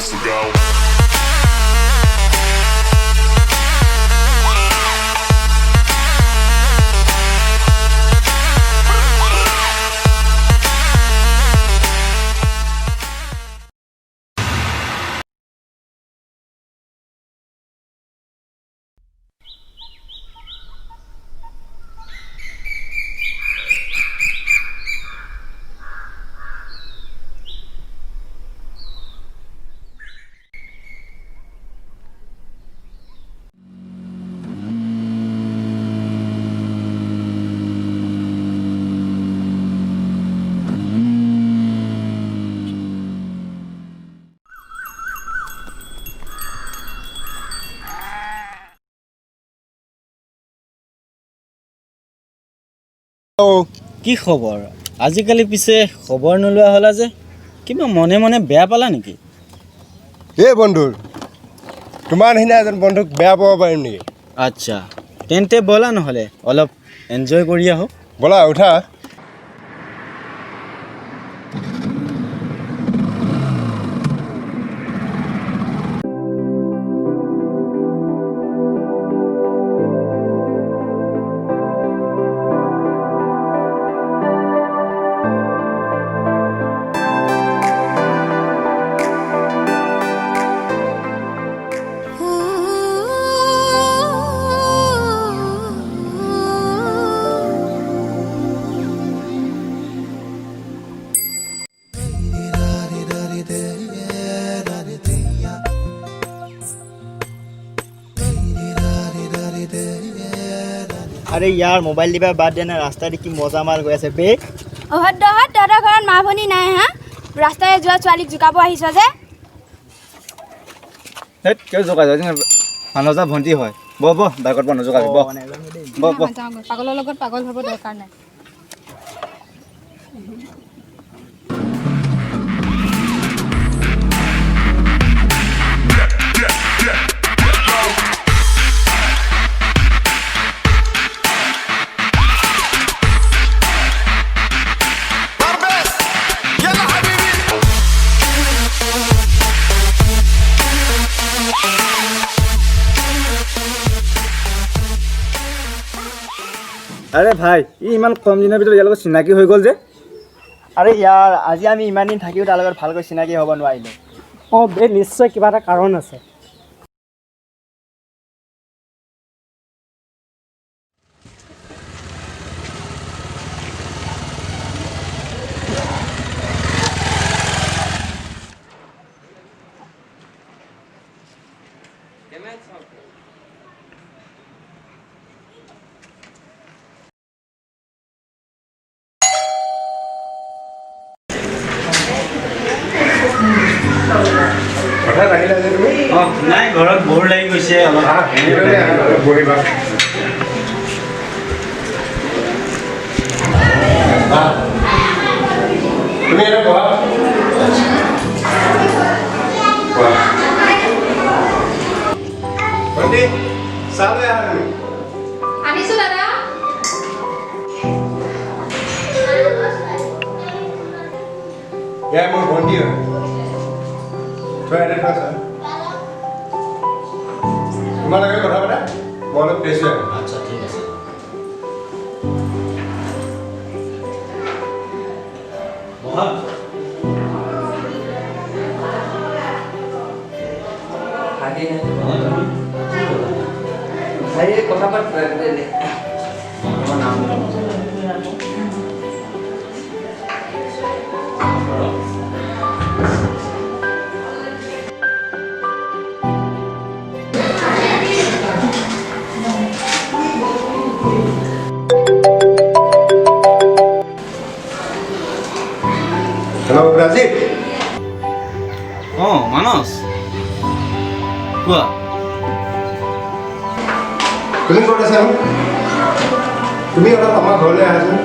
place to go. কি খবৰ আজিকালি পিছে খবৰ নলোৱা হলা যে কিবা মনে মনে বেয়া পালা নেকি এই বন্ধুৰ তোমাৰ হিনা এজন বন্ধুক বেয়া পাব পাৰিম নেকি আচ্ছা তেন্তে বলা নহলে অলপ এনজয় কৰি আহো বলা উঠা আৰে ইয়াৰ মোবাইল দিবা বাদ দিয়া না ৰাস্তাত কি মজা মাল গৈ আছে বে অহদ্দহত তহঁতৰ ঘৰত মা ভনী নাই হা ৰাস্তাৰে যোৱা ছোৱালীক জোকাব আহিছ যে হেত কিয় জোকা যায় মানজা ভণ্টি হয় ব ব বাইকত বন জোকাবি ব ব পাগলৰ লগত পাগল হ'ব দৰকাৰ নাই আৰে ভাই ই ইমান কম দিনৰ ভিতৰত ইয়াৰ লগত চিনাকি হৈ গ'ল যে আৰে ইয়াৰ আজি আমি ইমান দিন থাকিও তাৰ লগত ভালকৈ চিনাকি হ'ব নোৱাৰিলোঁ অঁ বে নিশ্চয় কিবা এটা কাৰণ আছে কথা লাগিলা যে তুমি অঁ নাই ঘৰত বৰ লাগি গৈছে অলপ বহিবা তুমি এটা বহা বন্ধি চাহ লৈ আহা তুমি আনিছো দাদা এয়া মোৰ ভণ্টি হয় থৈ আনি থোৱা ছাৰ তোমাৰ লগত কথা পাতা মই অলপ ফ্ৰেছ হৈ আহিম আচ্ছা ঠিক আছে বহা কথা পাত হেল্ল' ৰাজীৱ অঁ মানস কোৱা তুমি ক'ত আছা তুমি অলপ আমাৰ ঘৰলৈ আহাচোন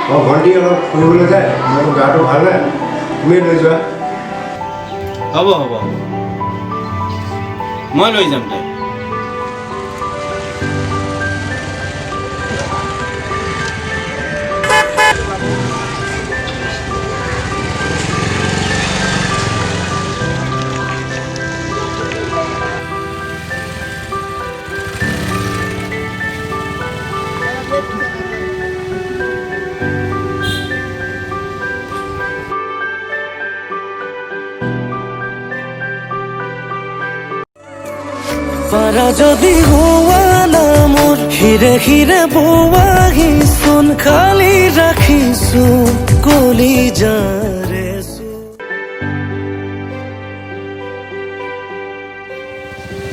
মই ভণ্টি অলপ ফুৰিবলৈ যায় মোৰ গাটো ভাল নাই তুমি লৈ যোৱা হ'ব হ'ব মই লৈ যাম তাই তাৰা যদি হোৱা না মোৰ হিৰে হিৰে বোৱাহিচোন খালি ৰাখিছো কলিজাৰে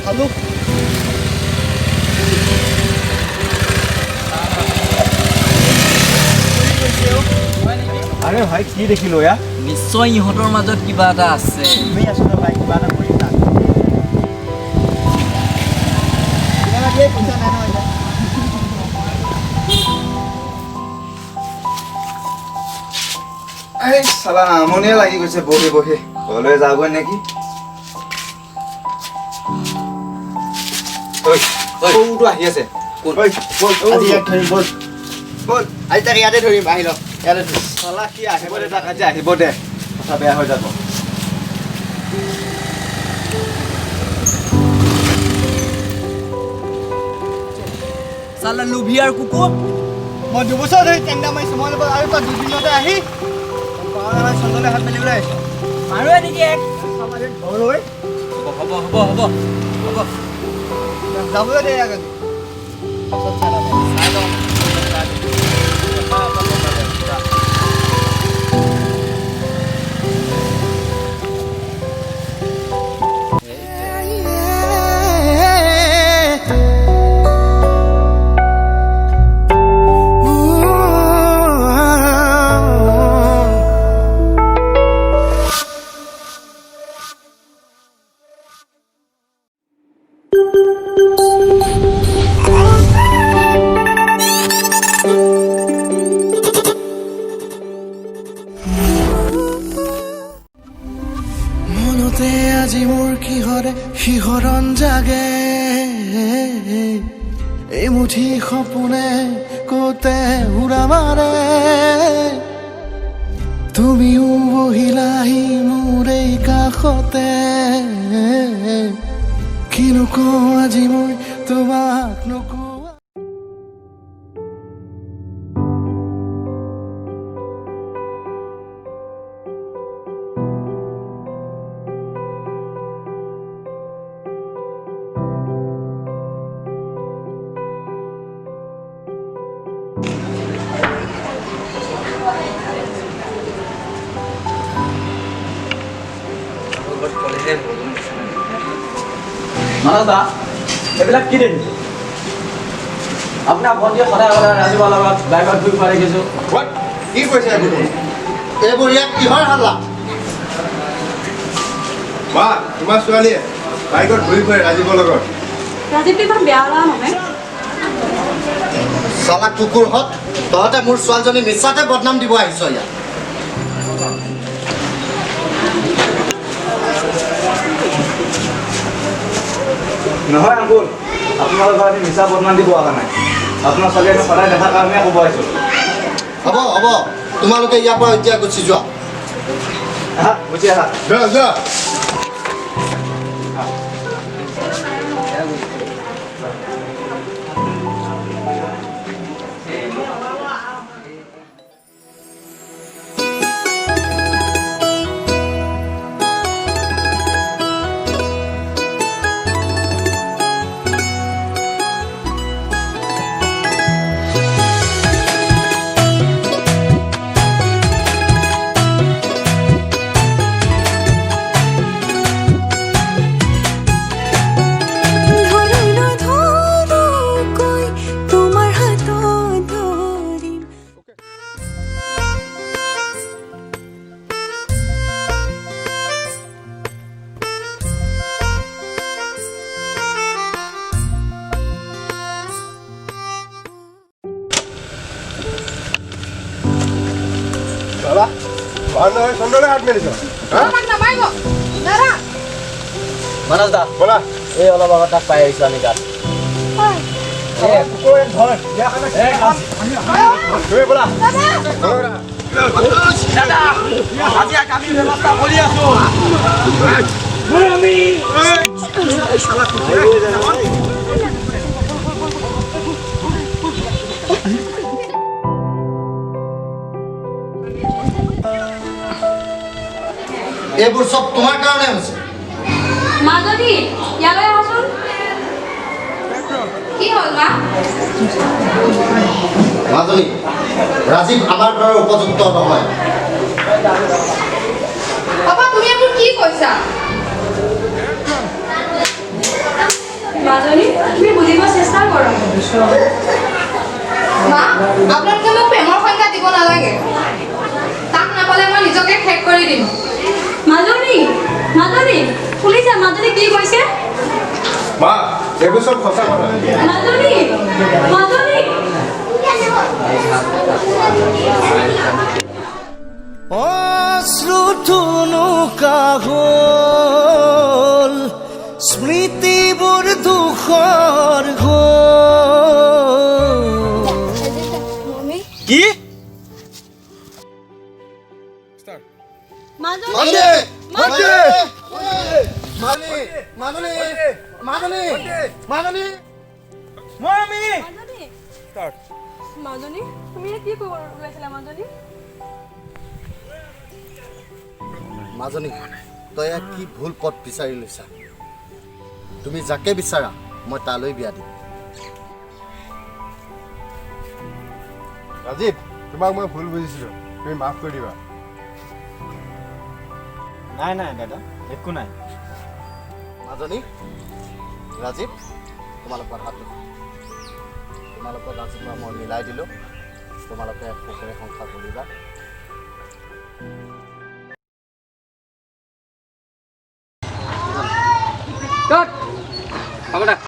খালো আৰে ভাই কি দেখিলো ইয়া নিশ্চয় ইহঁতৰ মাজত কিবা এটা আছে তুমি আছো না ভাই কিবা এটা কৰি না এই সালা আমনিয়ে লাগি গৈছে বহি বহি ঘৰলৈ যাবই নেকি ঐ ওটো আহি আছে ঐ বল আজি ইয়াত ধৰিম বল বল আজি তাক ইয়াতে ধৰিম আহি ল ইয়াতে সালা কি আহিব দে তাক আজি আহিব দে কথা বেয়া হৈ যাব চালা লুভিয়াৰ কুকুৰ মই দুবছৰ ধৰি টেংডা মাৰিছোঁ মই লগত আৰু তই দুদিনতে আহি চন্দলে হাত মেলিবলৈ আহিছোঁ মাৰোৱে নেকি এক ঘৰলৈ হ'ব হ'ব হ'ব হ'ব হ'ব যাবলৈ দে ইয়াক আজি পাছত চাই ল'ম মনতে আজি মোৰ কিহৰে শিহৰণ জাগে এই মুঠি সপোনে কতে উৰা মাৰে তুমিও বহিলাহি মোৰ এই কাষতে কিনো কওঁ আজি মই তোমাক নকওঁ মানসদা এইবিলাক কি দেখিছে আপোনাৰ ভণ্টিয়ে সদায় সদায় ৰাজীৱৰ লগত বাইকত ঘূৰি ফুৰা দেখিছোঁ হোৱাট কি কৈছে এইবোৰ ইয়াত কিহৰ হাল্লা বা তোমাৰ ছোৱালীয়ে বাইকত ঘূৰি ফুৰে ৰাজীৱৰ লগত ৰাজীৱটো ইমান বেয়া লগা নহয় চালা কুকুৰহঁত তহঁতে মোৰ ছোৱালীজনী মিছাতে বদনাম দিব আহিছ ইয়াত নহয় আংকুল আপোনালোকৰ আমি মিছা বদনাম দিব অহা নাই আপোনাৰ ছোৱালী আমি সদায় দেখা কাৰণে ক'ব আহিছোঁ হ'ব হ'ব তোমালোকে ইয়াৰ পৰা এতিয়া গুচি যোৱা আহা গুচি আহা যা যা বাবা ভালো হয় চন্দলে হাত মেলিছ হ্যাঁ মানস দা বলা এই অলপ আগত তাক পাই আহিছোঁ আমি তাত কুকুৰ ধৰ ইয়াৰ কাৰণে তুমি বলা দাদা আজি আমি ব্যৱস্থা কৰি আছোঁ এইবোৰ চব তোমাৰ কাৰণে হৈছে মাজনী ইয়ালৈ আহচোন কি হ'ল মা? মাজনী ৰাজীৱ আমাৰ দৰে উপযুক্ত নহয় পাপা তুমি এইবোৰ কি কৈছা? মাজনী তুমি বুজিব চেষ্টা কৰা মা আপোনালোকে মোক প্ৰেমৰ সংজ্ঞা দিব নালাগে। তাক নাপালে মই নিজকে শেষ কৰি দিম। মাজনী মাজনী শুনিছা মাজনী কি কৈছে মা এইবোৰ চব সঁচা কথা মাজনী মাজনী অশ্ৰুথুনুকা হ'ল স্মৃতিবোৰ দুখৰ হ'ল। কি মাজনী মাজনী তুমি কি কৰিছিলা মাজনী মাজনী তই ইয়াক কি ভুল পথ বিচাৰি লৈছা তুমি যাকে বিচাৰা মই তালৈ বিয়া দিম ৰাজীৱ তোমাক মই ভুল বুজিছিলোঁ তুমি মাফ কৰি দিবা নাই নাই দাদা একো নাই মাজনী ৰাজীৱ তোমালোকৰ হাত তোমালোকৰ ৰাজীৱ মই মিলাই দিলোঁ তোমালোকে সুখেৰে সংসাৰ কৰিবা হ'ব দে